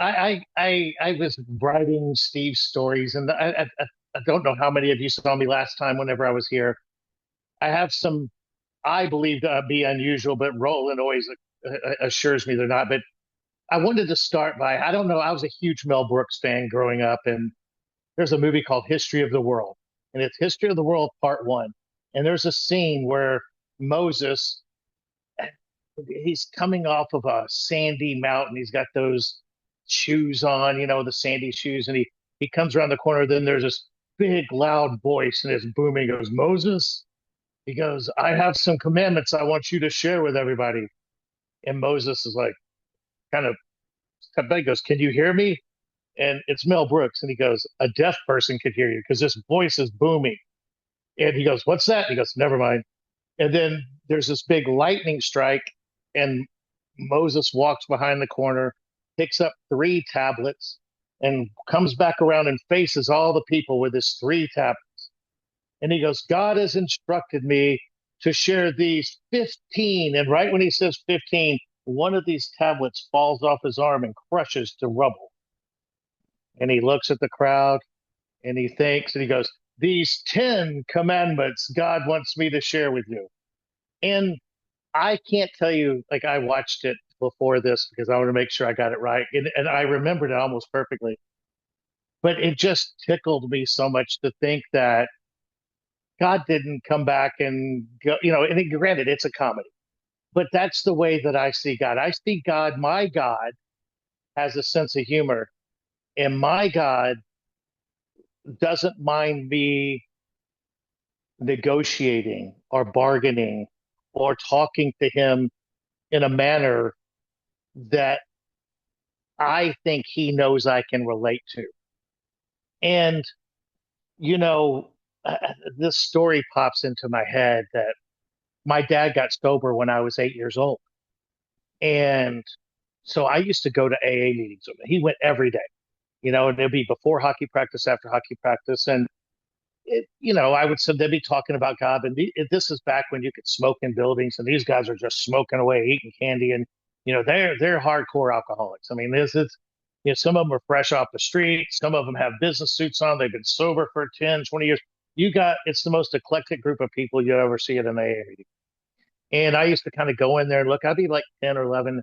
I was writing Steve's stories, and I don't know how many of you saw me last time whenever I was here. I have some I believe to be unusual, but Roland always assures me they're not. But I wanted to start by I don't know. I was a huge Mel Brooks fan growing up, and there's a movie called History of the World, and it's History of the World Part One. And there's a scene where Moses he's coming off of a sandy mountain. He's got those shoes on, the sandy shoes, and he comes around the corner. Then there's this big, loud voice, and it's booming. He goes, Moses. He goes, I have some commandments I want you to share with everybody. And Moses is like, kind of, he goes, can you hear me? And it's Mel Brooks, and he goes, a deaf person could hear you because this voice is booming. And he goes, what's that? He goes, never mind. And then there's this big lightning strike, and Moses walks behind the corner, picks up three tablets, and comes back around and faces all the people with his three tablets. And he goes, God has instructed me to share these 15. And right when he says 15, one of these tablets falls off his arm and crushes to rubble. And he looks at the crowd and he thinks, and he goes, these 10 commandments God wants me to share with you. And I can't tell you, like I watched it before this because I want to make sure I got it right. And I remembered it almost perfectly. But it just tickled me so much to think that God didn't come back and go, and granted, it's a comedy, but that's the way that I see God. I see God, my God has a sense of humor, and my God doesn't mind me negotiating or bargaining or talking to him in a manner that I think he knows I can relate to. And, you know, uh, this story pops into my head that my dad got sober when I was 8 years old. And so I used to go to AA meetings with him. He went every day, and it'd be before hockey practice, after hockey practice. And, I would say they'd be talking about God. And this is back when you could smoke in buildings, and these guys are just smoking away, eating candy. And, they're hardcore alcoholics. I mean, this is, some of them are fresh off the street. Some of them have business suits on. They've been sober for 10, 20 years. It's the most eclectic group of people you'll ever see at an AA meeting. And I used to kind of go in there and look. I'd be like 10 or 11.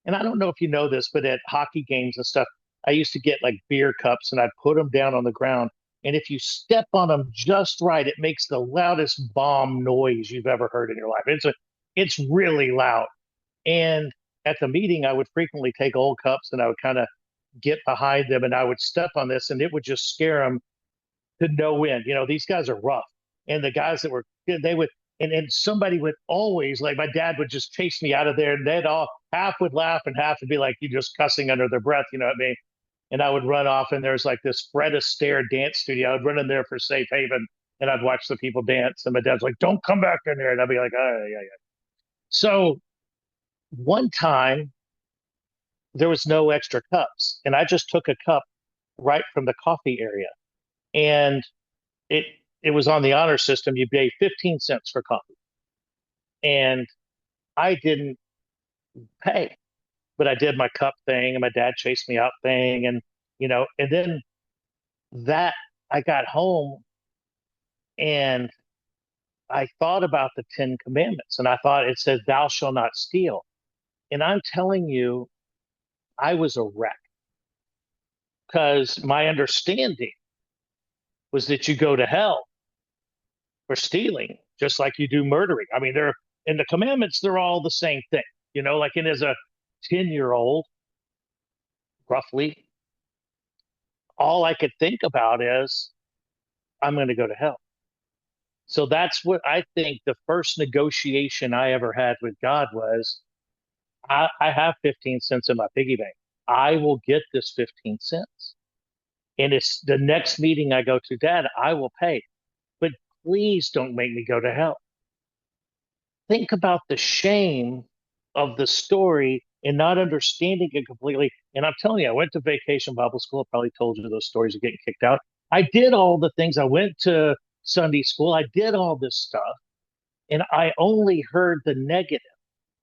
And I don't know if you know this, but at hockey games and stuff, I used to get like beer cups and I'd put them down on the ground. And if you step on them just right, it makes the loudest bomb noise you've ever heard in your life. It's really loud. And at the meeting, I would frequently take old cups and I would kind of get behind them and I would step on this and it would just scare them to no end. These guys are rough. And the guys that were, they would, and somebody would always, like my dad would just chase me out of there and they'd all, half would laugh and half would be like, you just cussing under their breath, you know what I mean? And I would run off and there's like this Fred Astaire dance studio. I would run in there for safe haven and I'd watch the people dance. And my dad's like, don't come back in there. And I'd be like, oh, yeah, yeah. So one time there was no extra cups and I just took a cup right from the coffee area. And it it was on the honor system. You pay 15 cents for coffee. And I didn't pay, but I did my cup thing and my dad chased me out thing. And then that I got home and I thought about the 10 commandments and I thought it said, thou shalt not steal. And I'm telling you, I was a wreck because my understanding was that you go to hell for stealing, just like you do murdering. I mean, they're in the commandments, they're all the same thing, like, and as a 10-year-old, roughly, all I could think about is I'm going to go to hell. So that's what I think the first negotiation I ever had with God was I have 15 cents in my piggy bank. I will get this 15 cents. And it's the next meeting I go to, Dad, I will pay. But please don't make me go to hell. Think about the shame of the story and not understanding it completely. And I'm telling you, I went to vacation Bible school. I probably told you those stories of getting kicked out. I did all the things. I went to Sunday school. I did all this stuff. And I only heard the negative.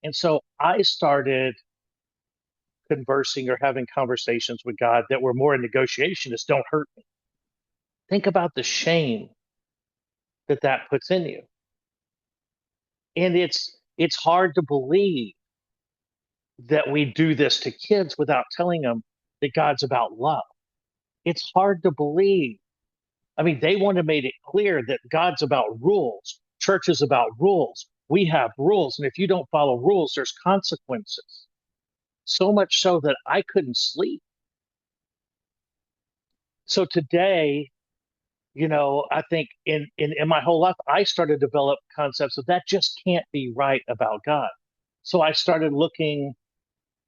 And so I started conversing or having conversations with God that were more in negotiation is don't hurt me. Think about the shame that that puts in you. And it's hard to believe that we do this to kids without telling them that God's about love. It's hard to believe. I mean, they want to make it clear that God's about rules. Church is about rules. We have rules. And if you don't follow rules, there's consequences. So much so that I couldn't sleep. So today, I think in my whole life, I started to develop concepts of that just can't be right about God. So I started looking,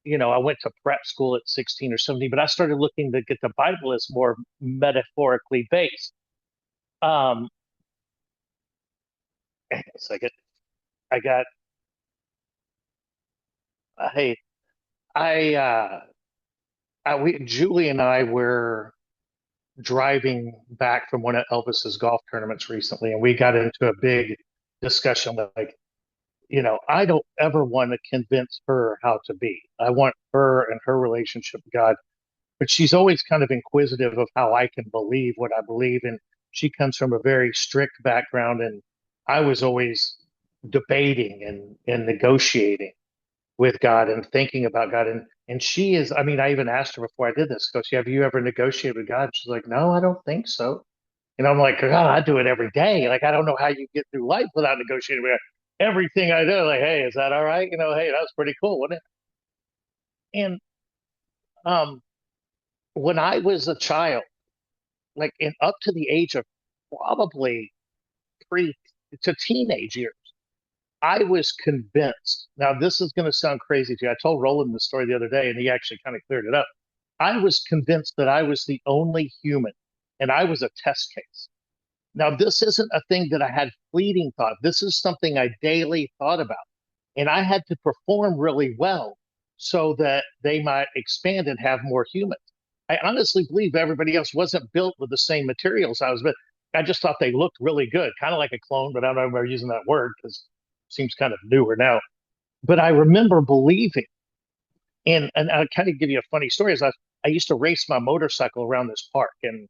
I went to prep school at 16 or 17, but I started looking to get the Bible as more metaphorically based. Um, it's like I got, hey, Julie and I were driving back from one of Elvis's golf tournaments recently, and we got into a big discussion like, I don't ever want to convince her how to be. I want her and her relationship with God, but she's always kind of inquisitive of how I can believe what I believe. And she comes from a very strict background, and I was always debating and negotiating with God and thinking about God. And she is, I mean, I even asked her before I did this, goes, have you ever negotiated with God? She's like, no, I don't think so. And I'm like, God, I do it every day. Like, I don't know how you get through life without negotiating with God. Everything I do, like, hey, is that all right? Hey, that was pretty cool, wasn't it? And um, when I was a child, like in up to the age of probably pre to teenage years, I was convinced. Now, this is going to sound crazy to you. I told Roland the story the other day, and he actually kind of cleared it up. I was convinced that I was the only human, and I was a test case. Now, this isn't a thing that I had fleeting thought. This is something I daily thought about. And I had to perform really well so that they might expand and have more humans. I honestly believe everybody else wasn't built with the same materials I was, but I just thought they looked really good, kind of like a clone, but I don't know if I'm using that word because it seems kind of newer now. But I remember believing, and I'll kind of give you a funny story. I used to race my motorcycle around this park, and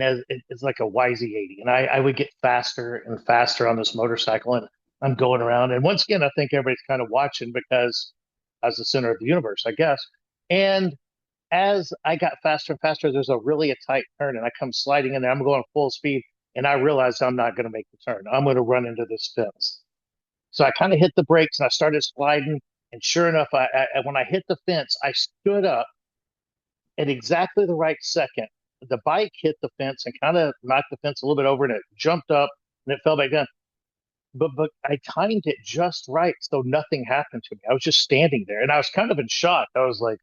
as it's like a YZ80, and I would get faster and faster on this motorcycle, and I'm going around. And once again, I think everybody's kind of watching because I was the center of the universe, I guess. And as I got faster and faster, there's a tight turn, and I come sliding in there. I'm going full speed, and I realize I'm not going to make the turn. I'm going to run into this fence. So I kind of hit the brakes, and I started sliding. And sure enough, when I hit the fence, I stood up at exactly the right second. The bike hit the fence and kind of knocked the fence a little bit over, and it jumped up and it fell back down. But I timed it just right, so nothing happened to me. I was just standing there, and I was kind of in shock. I was like,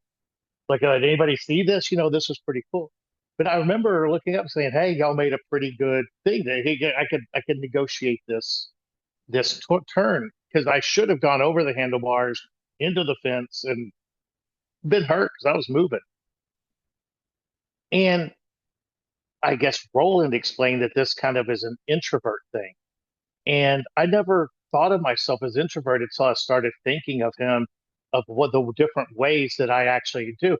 did anybody see this? This was pretty cool. But I remember looking up and saying, "Hey, y'all made a pretty good thing. I could negotiate this turn because I should have gone over the handlebars into the fence and been hurt because I was moving." And I guess Roland explained that this kind of is an introvert thing. And I never thought of myself as introverted until I started thinking of him, of what the different ways that I actually do.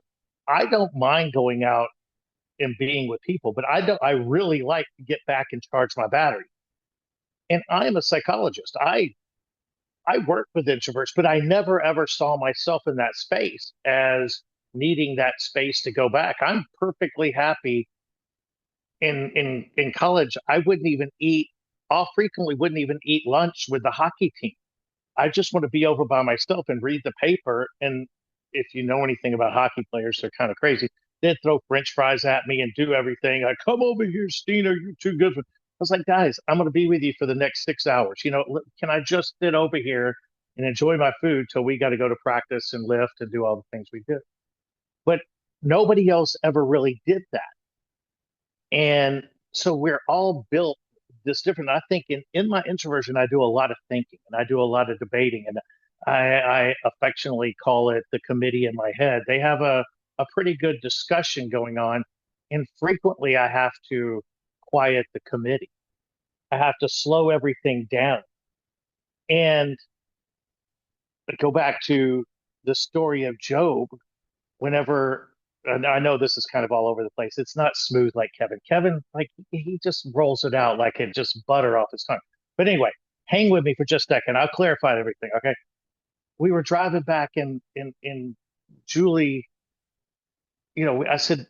I don't mind going out and being with people, but I really like to get back and charge my battery. And I am a psychologist. I work with introverts, but I never ever saw myself in that space as needing that space to go back. I'm perfectly happy in college. I wouldn't even eat. I frequently wouldn't even eat lunch with the hockey team. I just want to be over by myself and read the paper. And if you know anything about hockey players, they're kind of crazy. They'd throw French fries at me and do everything. Like, come over here, Steen. You're too good for. I was like, guys, I'm going to be with you for the next 6 hours. Can I just sit over here and enjoy my food till we got to go to practice and lift and do all the things we do? But nobody else ever really did that. And so we're all built this different. I think in my introversion, I do a lot of thinking and I do a lot of debating. And I affectionately call it the committee in my head. They have a pretty good discussion going on. And frequently I have to quiet the committee. I have to slow everything down. And go back to the story of Job. whenever, and I know this is kind of all over the place. It's not smooth like Kevin. Kevin, like he just rolls it out like it just butter off his tongue. But anyway, hang with me for just a second. I'll clarify everything. Okay. We were driving back in Julie, I said,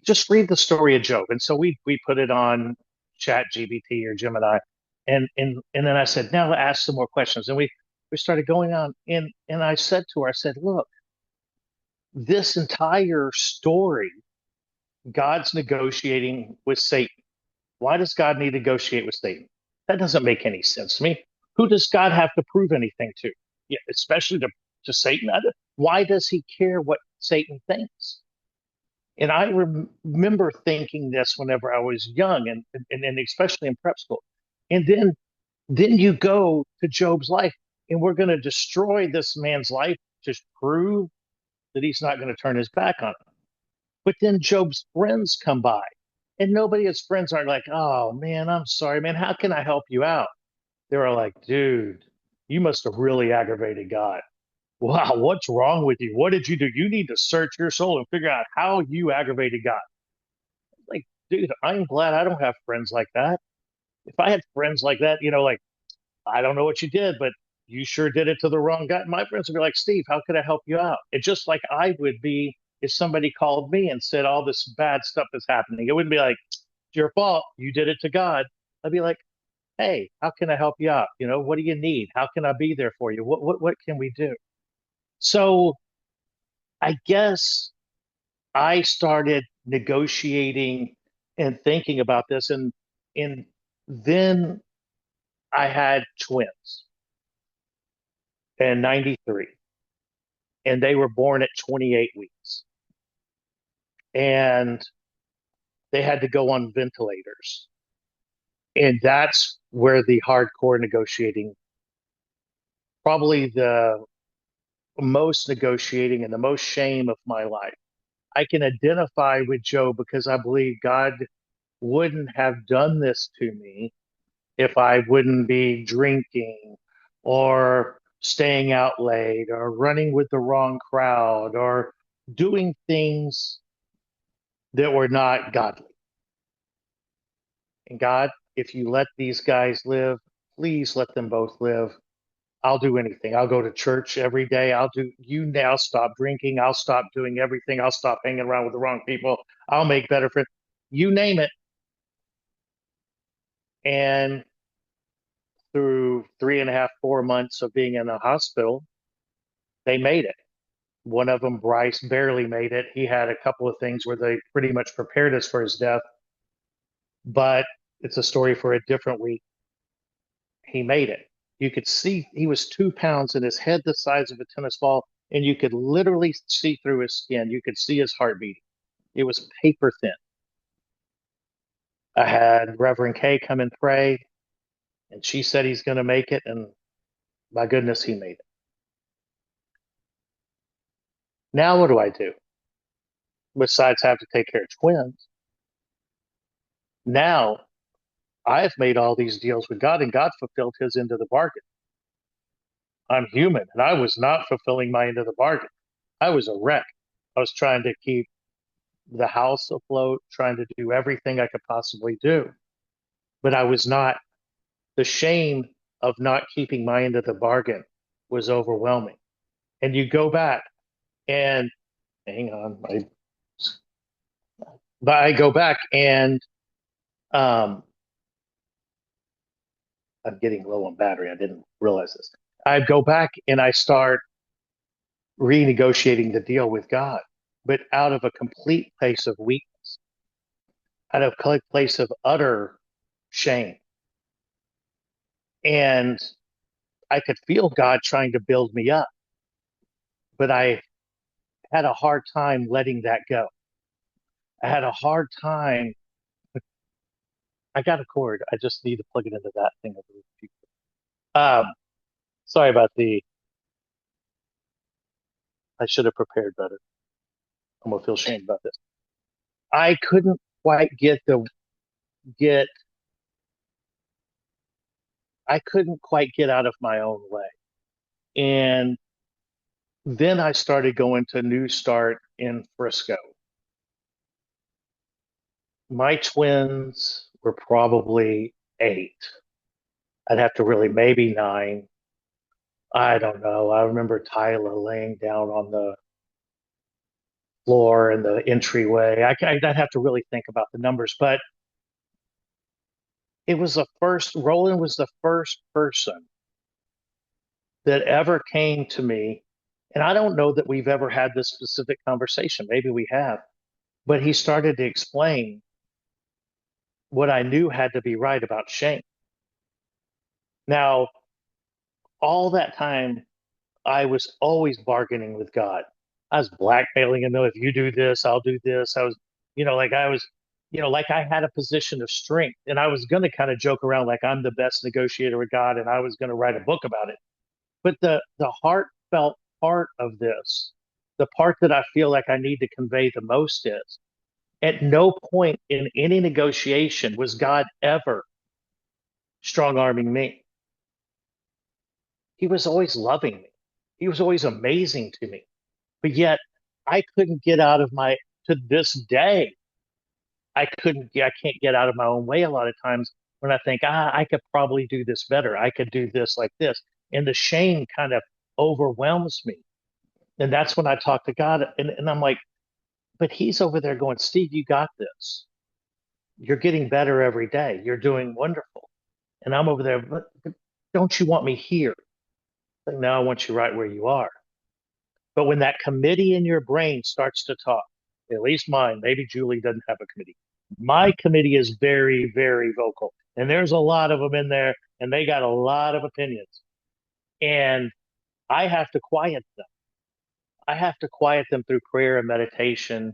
just read the story of Job. And so we put it on Chat GBT or Gemini. And then I said, now ask some more questions. And we started going on. And I said to her, I said, look, this entire story, God's negotiating with Satan. Why does God need to negotiate with Satan? That doesn't make any sense to me. Who does God have to prove anything to? Yeah, especially to Satan. Why does he care what Satan thinks? And I remember thinking this whenever I was young and especially in prep school. And then you go to Job's life and we're going to destroy this man's life to prove that he's not going to turn his back on him. But then Job's friends come by and nobody, his friends aren't like, oh man, I'm sorry, man. How can I help you out? They were like, dude, you must have really aggravated God. Wow, what's wrong with you? What did you do? You need to search your soul and figure out how you aggravated God. Like, dude, I'm glad I don't have friends like that. If I had friends like that, like, I don't know what you did, but you sure did it to the wrong guy. My friends would be like, Steve, how could I help you out? It's just like I would be if somebody called me and said all this bad stuff is happening. It wouldn't be like, it's your fault. You did it to God. I'd be like, hey, how can I help you out? What do you need? How can I be there for you? What can we do? So I guess I started negotiating and thinking about this, and then I had twins in '93, and they were born at 28 weeks, and they had to go on ventilators, and that's where the hardcore negotiating, probably the most negotiating and the most shame of my life. I can identify with Job because I believe God wouldn't have done this to me if I wouldn't be drinking or staying out late or running with the wrong crowd or doing things that were not godly. And God, if you let these guys live, please let them both live. I'll do anything. I'll go to church every day. You now stop drinking. I'll stop doing everything. I'll stop hanging around with the wrong people. I'll make better friends. You name it. And through 3.5, 4 months of being in the hospital, they made it. One of them, Bryce, barely made it. He had a couple of things where they pretty much prepared us for his death, but it's a story for a different week. He made it. You could see he was 2 pounds and his head the size of a tennis ball, and you could literally see through his skin. You could see his heartbeat. It was paper thin. I had Reverend Kay come and pray, and she said he's going to make it, and my goodness, he made it. Now, what do I do? Besides have to take care of twins. Now, I've made all these deals with God, and God fulfilled his end of the bargain. I'm human, and I was not fulfilling my end of the bargain. I was a wreck. I was trying to keep the house afloat, trying to do everything I could possibly do. But I was not. The shame of not keeping my end of the bargain was overwhelming. And you go back and hang on, I go back and um, I'm getting low on battery. I didn't realize this. I go back and I start renegotiating the deal with God, but out of a complete place of weakness, out of a place of utter shame. And I could feel God trying to build me up, but I had a hard time letting that go. I had a hard time. I got a cord. I just need to plug it into that thing. Um, sorry about I should have prepared better. I'm gonna feel shame about this. I couldn't quite get. I couldn't quite get out of my own way, and Then I started going to New Start in Frisco. My twins were probably 8. I'd have to really, maybe 9. I don't know. I remember Tyler laying down on the floor in the entryway. I'd have to really think about the numbers, but it was the first, Roland was the first person that ever came to me. And I don't know that we've ever had this specific conversation. Maybe we have, but he started to explain what I knew had to be right about shame. Now, all that time, I was always bargaining with God. I was blackmailing him. If you do this, I'll do this. I was, like I had a position of strength, and I was going to kind of joke around like I'm the best negotiator with God, and I was going to write a book about it. But the heartfelt part of this, the part that I feel like I need to convey the most is at no point in any negotiation was God ever strong arming me. He was always loving me. He was always amazing to me. But yet I couldn't get out of to this day, I can't get out of my own way a lot of times when I think, I could probably do this better. I could do this like this. And the shame kind of overwhelms me. And that's when I talk to God and I'm like, but he's over there going, Steve, you got this. You're getting better every day. You're doing wonderful. And I'm over there, but don't you want me here? Like, no, I want you right where you are. But when that committee in your brain starts to talk, at least mine, maybe Julie doesn't have a committee. My committee is very, very vocal. And there's a lot of them in there, and they got a lot of opinions. And I have to quiet them. I have to quiet them through prayer and meditation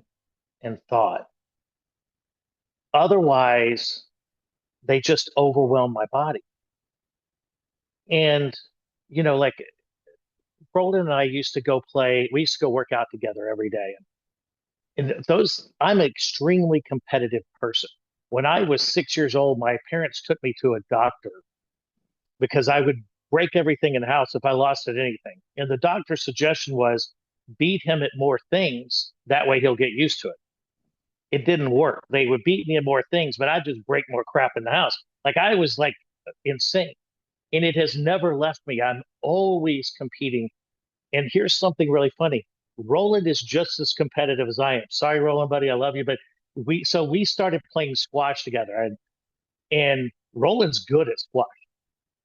and thought. Otherwise, they just overwhelm my body. And, like Roland and I used to go play, we used to go work out together every day. And I'm an extremely competitive person. When I was 6 years old, my parents took me to a doctor because I would break everything in the house if I lost at anything. And the doctor's suggestion was beat him at more things. That way he'll get used to it. It didn't work. They would beat me at more things, but I'd just break more crap in the house. Like I was like insane. And it has never left me. I'm always competing. And here's something really funny. Roland is just as competitive as I am. Sorry, Roland, buddy, I love you, but we started playing squash together, and Roland's good at squash.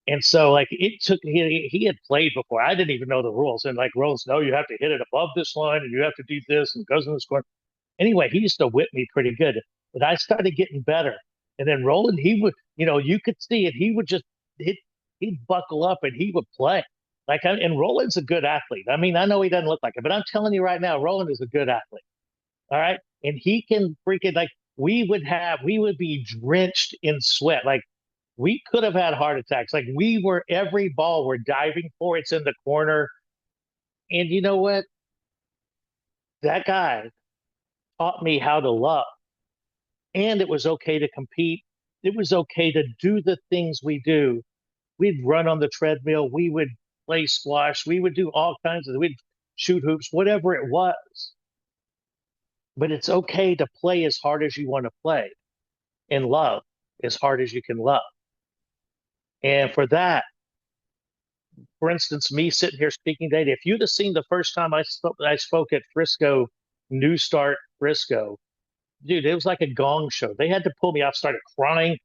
And so like it took he had played before. I didn't even know the rules. And like Roland's, no, you have to hit it above this line and you have to do this and it goes in this corner. Anyway, he used to whip me pretty good. But I started getting better. And then Roland, he would, you could see it. He would just he'd buckle up and he would play. And Roland's a good athlete. I mean, I know he doesn't look like it, but I'm telling you right now, Roland is a good athlete. All right. And he can freaking like we would be drenched in sweat. Like we could have had heart attacks. Like every ball we're diving for, it's in the corner. And you know what? That guy taught me how to love. And it was okay to compete. It was okay to do the things we do. We'd run on the treadmill. We would play squash. We would do all kinds we'd shoot hoops, whatever it was. But it's okay to play as hard as you want to play and love as hard as you can love. And for that, for instance, me sitting here speaking today, if you'd have seen the first time I spoke at Frisco, NewStart Frisco, dude, it was like a gong show. They had to pull me off, started crying.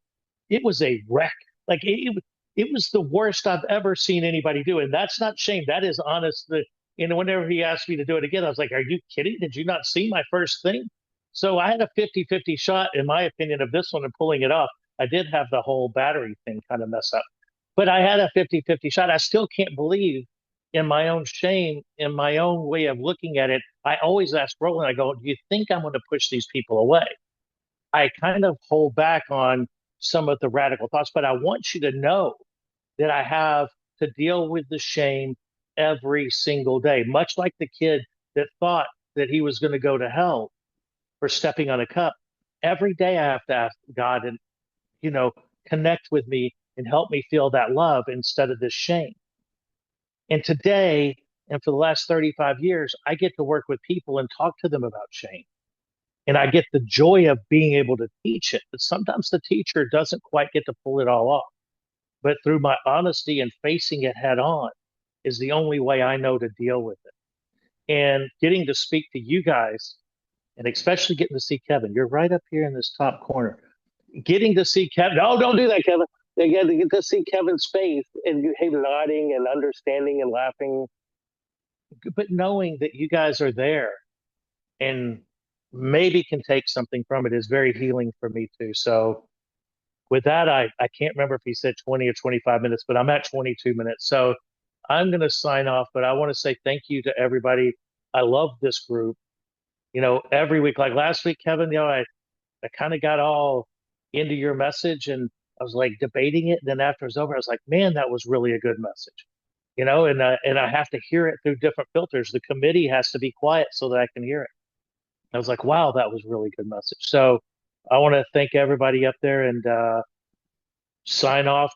It was a wreck. Like it was the worst I've ever seen anybody do. And that's not shame. That is honest. Whenever he asked me to do it again, I was like, are you kidding? Did you not see my first thing? So I had a 50-50 shot, in my opinion, of this one and pulling it off. I did have the whole battery thing kind of mess up, but I had a 50-50 shot. I still can't believe in my own shame, in my own way of looking at it. I always ask Roland, I go, do you think I'm going to push these people away? I kind of hold back on some of the radical thoughts, but I want you to know that I have to deal with the shame every single day, much like the kid that thought that he was going to go to hell for stepping on a cup. Every day I have to ask God and, connect with me and help me feel that love instead of this shame. And today And for the last 35 years, I get to work with people and talk to them about shame. And I get the joy of being able to teach it. But sometimes the teacher doesn't quite get to pull it all off. But through my honesty and facing it head on is the only way I know to deal with it. And getting to speak to you guys, and especially getting to see Kevin, you're right up here in this top corner. Getting to see Kevin, no, don't do that, Kevin. They get to see Kevin's face and him nodding and understanding and laughing, but knowing that you guys are there and maybe can take something from it is very healing for me too. So with that, I can't remember if he said 20 or 25 minutes, but I'm at 22 minutes. So I'm going to sign off, but I want to say thank you to everybody. I love this group. Every week, like last week, Kevin, I kind of got all into your message and I was like debating it. And then after it was over, I was like, man, that was really a good message, and I have to hear it through different filters. The committee has to be quiet so that I can hear it. I was like, wow, that was really good message. So I want to thank everybody up there and sign off.